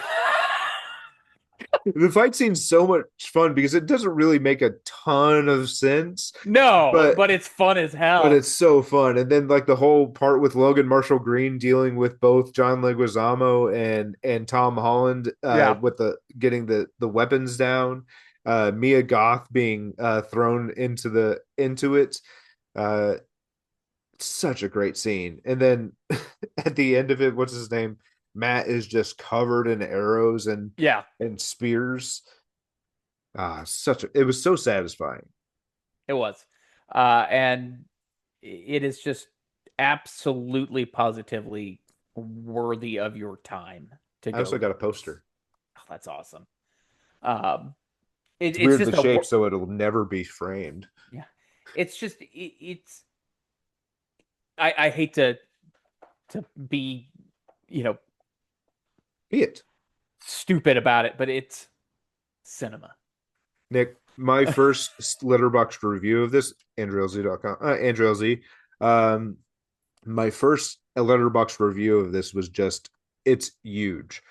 The fight scene's so much fun because it doesn't really make a ton of sense, No, but but it's fun as but hell. it's so fun. And then like the whole part with Logan Marshall Green dealing with both John Leguizamo and Tom Holland Yeah. with the getting the weapons down, Mia Goth being thrown into it. Uh Such a great scene. And then at the end of it, what's his name? Matt is just covered in arrows Yeah, and spears. It was so satisfying. it was. And it is just absolutely positively worthy of your time to I also go. got a poster. Oh, that's awesome. Um, It's it's weirdly just shaped so it'll never be framed. yeah, it's just it's I hate to be you know Be it. stupid about it, but it's cinema. Nick, my first letterboxed review of this, AndrewLZ.com, Andrew LZ. Um, my first letterboxed review of this was just, it's huge.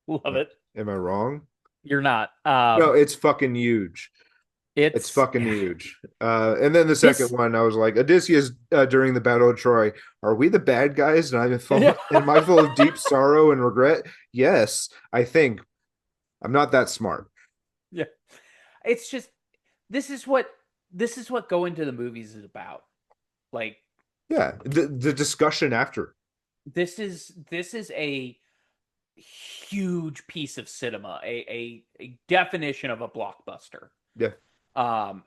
Love it. Am I wrong? You're not. No, it's fucking huge. It's It's fucking huge. And then the second this. one, I was like, Odysseus during the Battle of Troy. Are we the bad guys? And Yeah, am I full of deep sorrow and regret? Yes, I think. I'm not that smart. yeah. It's just this is what this is what going to the movies is about. Like Yeah, the discussion after. this is a huge piece of cinema, a definition of a blockbuster. Yeah,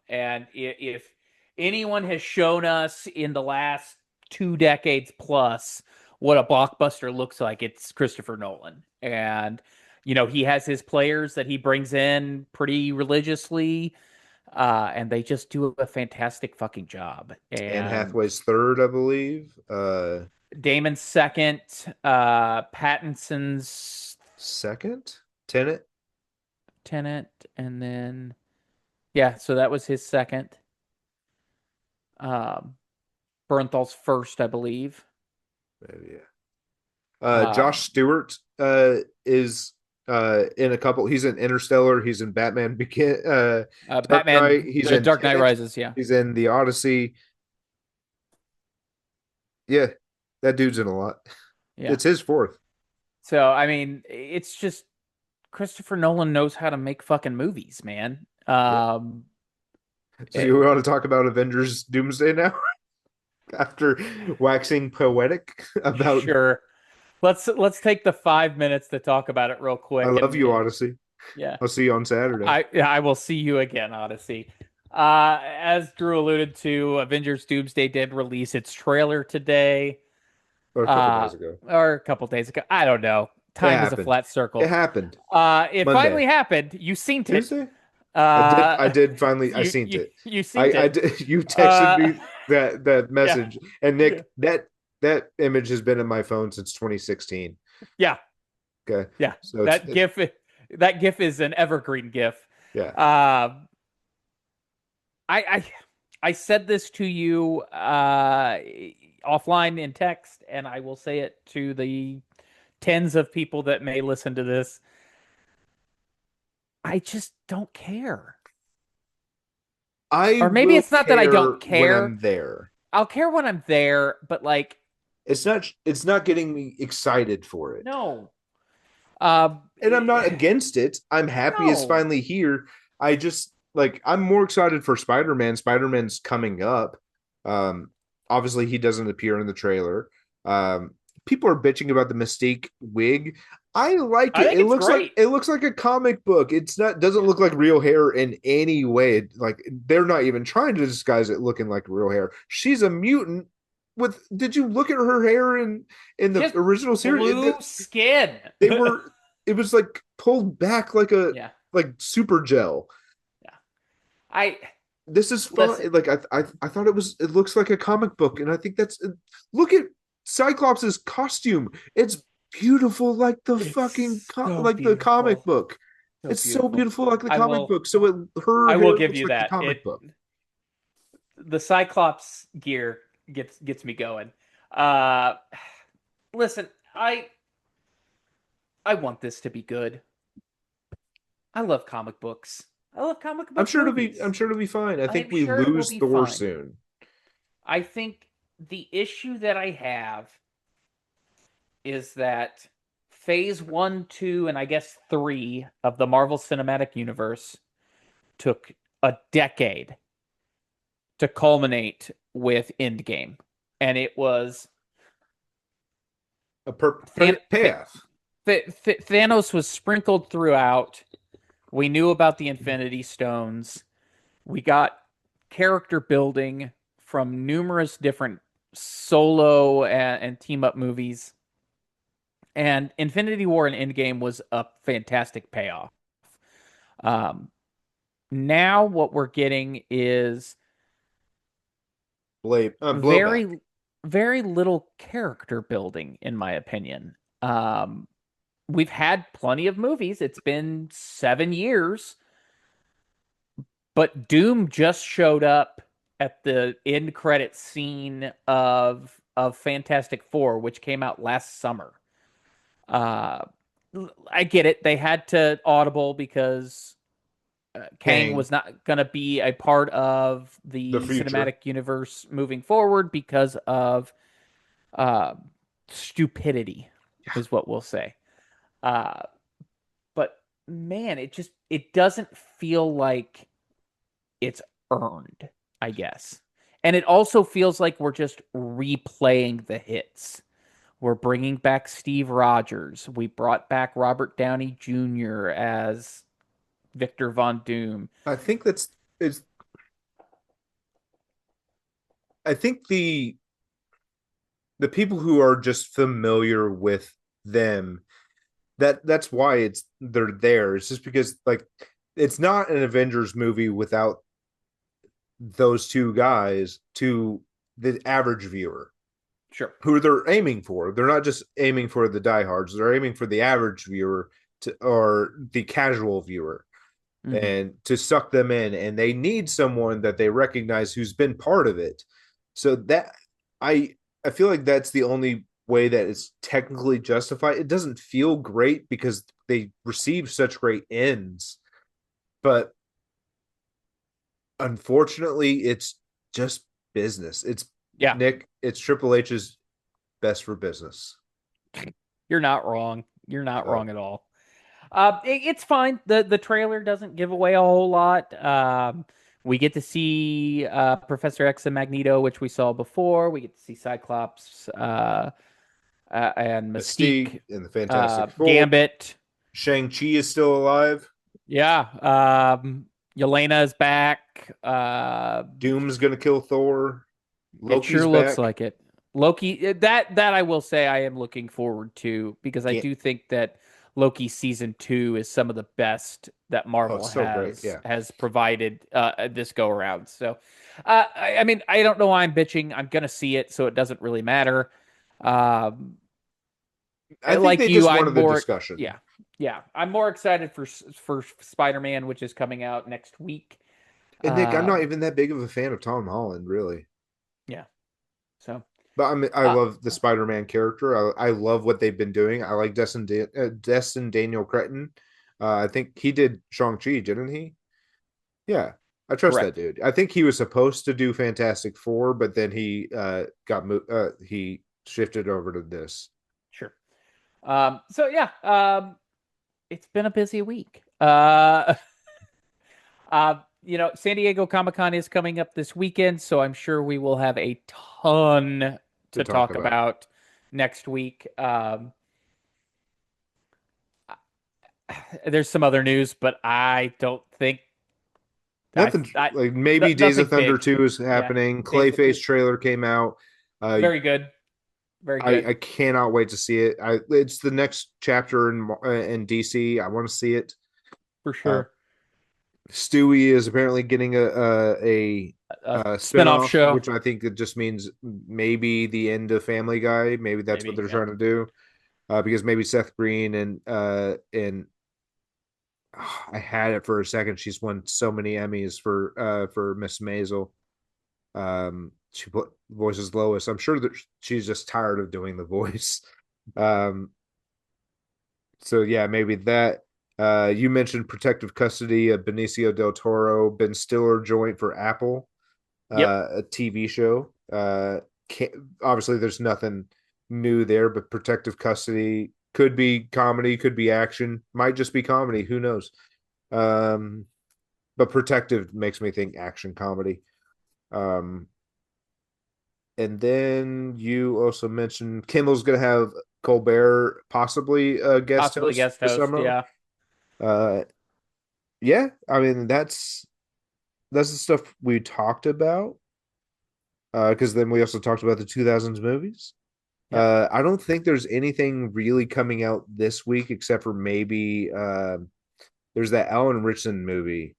And if anyone has shown us in the last 2 decades plus what a blockbuster looks like, it's Christopher Nolan. And he has his players that he brings in pretty religiously, and they just do a fantastic fucking job. Anne And Hathaway's third, I believe. Damon's second, Pattinson's Second, Tenet. Tenant, and then yeah, so that was his second. Um, Bernthal's first, I believe. Maybe, yeah. Josh Um, Stewart is in a couple. He's in Interstellar. He's in Dark Knight. Batman, He's The in Dark Knight Tenet. Rises. Yeah, He's in the Odyssey. Yeah, that dude's in a lot. yeah. It's his fourth. So I mean, it's just Christopher Nolan knows how to make fucking movies, man. Yeah. So you It, want to talk about Avengers Doomsday now? After waxing poetic about sure. Let's take the 5 minutes to talk about it real I quick, love and you, Odyssey. yeah, I'll see you on Saturday I will see you again, Odyssey. As Drew alluded to, Avengers Doomsday did release its trailer today, or a couple days ago. or a couple days ago. I don't know. It Time is a happened. flat It circle. happened. It Monday. finally happened. You seen it. Tuesday? I Uh, did finally I you seen you it. you seen I it. did you texted Uh, me that yeah, message. And yeah, Nick, that image has been in my phone since 2016. yeah, Okay. yeah. So That gif, that GIF, is an evergreen GIF. yeah. Uh, I I said this to you offline in text, and I will say it to the tens of people that may listen to this. I just don't care. I Or maybe will it's not that I care don't when care. I'm there. I'll care when I'm there, but like, It's not getting me excited for it. no. And I'm not Eh, against it. I'm happy it's no. finally here. I just like I'm more excited for Spider-Man. Spider-Man's coming up. Um Obviously he doesn't appear in the trailer. Um People are bitching about the Mystique wig. I like I it. think It it's looks like great. it looks like a comic book. It's not doesn't Yeah. look like real hair in any way. Like they're not even trying to disguise it looking like real hair. She's a mutant with did you look at her hair in She the has original series? blue skin. They were it was like pulled back like a Yeah. like super gel. Yeah. I This is fun. listen. Like I thought it looks like a comic book, and I think that's look at Cyclops's costume. It's beautiful like the fucking It's so like the comic beautiful. book. So It's so beautiful. beautiful like the I comic will book. So her I will hair give looks you like the that. comic It book. the Cyclops gear gets me going. Uh listen, I want this to be good. I love comic books. I love comic book I'm movies. sure it'll be fine. I I think am we sure it will lose be Thor fine. soon. I think the issue that I have is that phase one, two, and I guess three of the Marvel Cinematic Universe took a decade to culminate with Endgame. And it was A Than- perfect payoff. Thanos was sprinkled throughout. We knew about the Infinity Stones. We got character building from numerous different solo and team up movies. And Infinity War and Endgame was a fantastic payoff. Um, Now what we're getting is Blowback. very, very little character building, in my opinion. Um, we've had plenty of movies. It's been 7 years, but Doom just showed up at the end credit scene of Fantastic Four, which came out last summer. Uh, I get it. They had to audible because Kang Kang, was not going to be a part of the the future. cinematic universe moving forward because of uh, stupidity, Yeah. is what we'll say. Uh, but man, it doesn't feel like it's earned, I guess. And it also feels like we're just replaying the hits. We're bringing back Steve Rogers. We brought back Robert Downey Jr. as Victor Von Doom. I think that's is I think the people who are just familiar with them that's why they're there. It's just because like it's not an Avengers movie without those two guys to the average viewer Sure. who they're aiming for. They're not just aiming for the diehards, they're aiming for the average viewer to or the casual viewer Hmm. and to suck them in, and they need someone that they recognize who's been part of it. So that I I feel like that's the only way that it's technically justified. It doesn't feel great because they receive such great ends, but unfortunately it's just business. Yeah, It's Triple H's best for business. you're not wrong. You're not So wrong at all. It's fine. The trailer doesn't give away a whole lot. We get to see Professor X and Magneto, which we saw before. We get to see Cyclops and Mystique Mystique, in the Fantastic Four. Gambit. Shang-Chi is still alive. Yeah, Yelena is back. Doom's gonna kill Thor. It Loki's sure looks back. like it. Loki, that I will say I am looking forward to because I do think that Loki season two is some of the best that Oh, Marvel so great. has Yeah. has provided this go around. So, I mean, I don't know why I'm bitching. I'm gonna see it, so it doesn't really matter. Um, I think like they you, just I'm wanted the more, discussion. yeah, yeah. I'm more excited for Spider-Man, which is coming out next week. And Nick, I'm not Um, even that big of a fan of Tom Holland, really. yeah. So, But I uh, love the Spider-Man character. I love what they've been doing. I like Destin Daniel Cretton. I think he did Shang-Chi, didn't he? Yeah, I trust that correct. dude. I think he was supposed to do Fantastic Four, but then he he shifted over to this. Sure. So yeah, it's been a busy week. San Diego Comic-Con is coming up this weekend, so I'm sure we will have a ton To to talk talk about. about next week. There's some other news, but I don't think Nothing I like maybe Days of nothing Thunder big. 2 is Yeah, happening. Days of Clayface trailer came out. Uh, very good, very I good cannot wait to see it. It's the next chapter in DC. I want to see it. for Uh, sure. Stewie is apparently getting a Spin-off spinoff, show, which I think it just means maybe the end of Family Guy. Maybe that's what maybe. they're Yeah, trying to do. Because maybe Seth Green and I had it for a second. She's won so many Emmys for Miss Maisel. She voices Lois. I'm sure that she's just tired of doing the voice. Um, so yeah, maybe that. You mentioned Protective Custody of Benicio del Toro, Ben Stiller joint for Apple, yep, a TV show. Can't, obviously, there's nothing new there, but Protective Custody could be comedy, could be action, might just be comedy. Who knows? Um, but Protective makes me think action comedy. Um, and then you also mentioned Kimmel's going to have Colbert possibly a guest possibly host guest this host. summer. Yeah, Uh, yeah, I mean that's the stuff we talked about. Because then we also talked about the 2000s movies. yep. I don't think there's anything really coming out this week except for maybe there's that Alan Ritchson movie,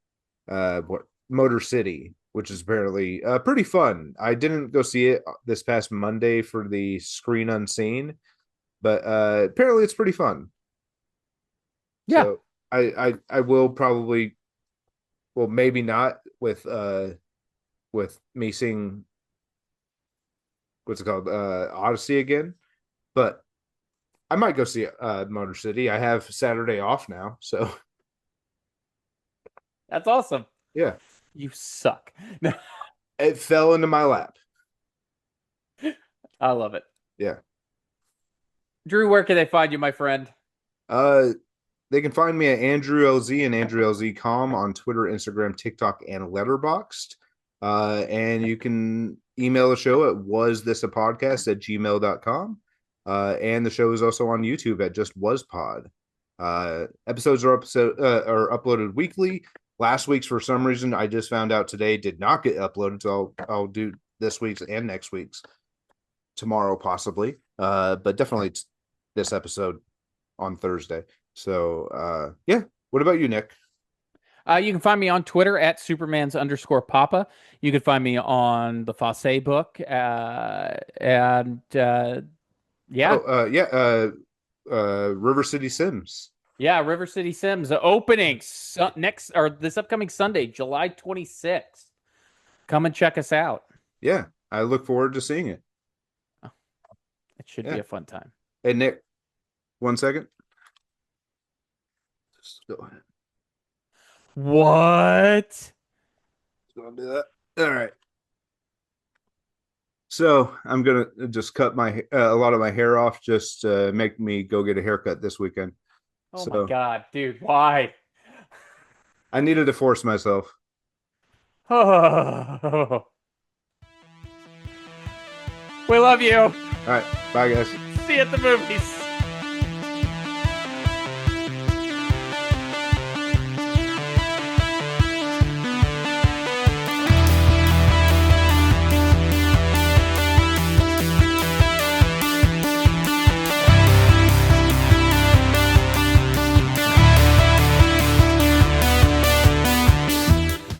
what Motor City, which is apparently pretty fun. I didn't go see it this past Monday for the screen unseen, but apparently it's pretty fun. Yeah, So I will probably, well, maybe not with me seeing what's it called Odyssey again, but I might go see Motor City. I have Saturday off now, so that's awesome. yeah, You suck. it fell into my lap. I love it. Yeah. Drew, where can they find you, my friend? Uh, they can find me at Andrew LZ and Andrew LZ.com on Twitter, Instagram, TikTok, and Letterboxd. And you can email the show at wasthisapodcast@gmail.com. And the show is also on YouTube at just was pod. Episodes are uploaded weekly. Last week's, for some reason, I just found out today, did not get uploaded, so I'll do this week's and next week's tomorrow, possibly. But definitely this episode on Thursday. So yeah. What about you, Nick? You can find me on Twitter at Superman's underscore Papa. You can find me on the Fosse book. And Oh, yeah, yeah. River City Sims. yeah, River City Sims opening next or this upcoming Sunday, July 26th. Come and check us out. Yeah, I look forward to seeing it. Oh, it should be Yeah. a fun time. Hey, Nick, 1 second. Just go ahead. What? Just gonna do that. All right. So I'm gonna just cut my a lot of my hair off. Just make me go get a haircut this weekend. Oh my So God, dude, why? I needed to force myself. We love you. All right. Bye, guys. See you at the movies.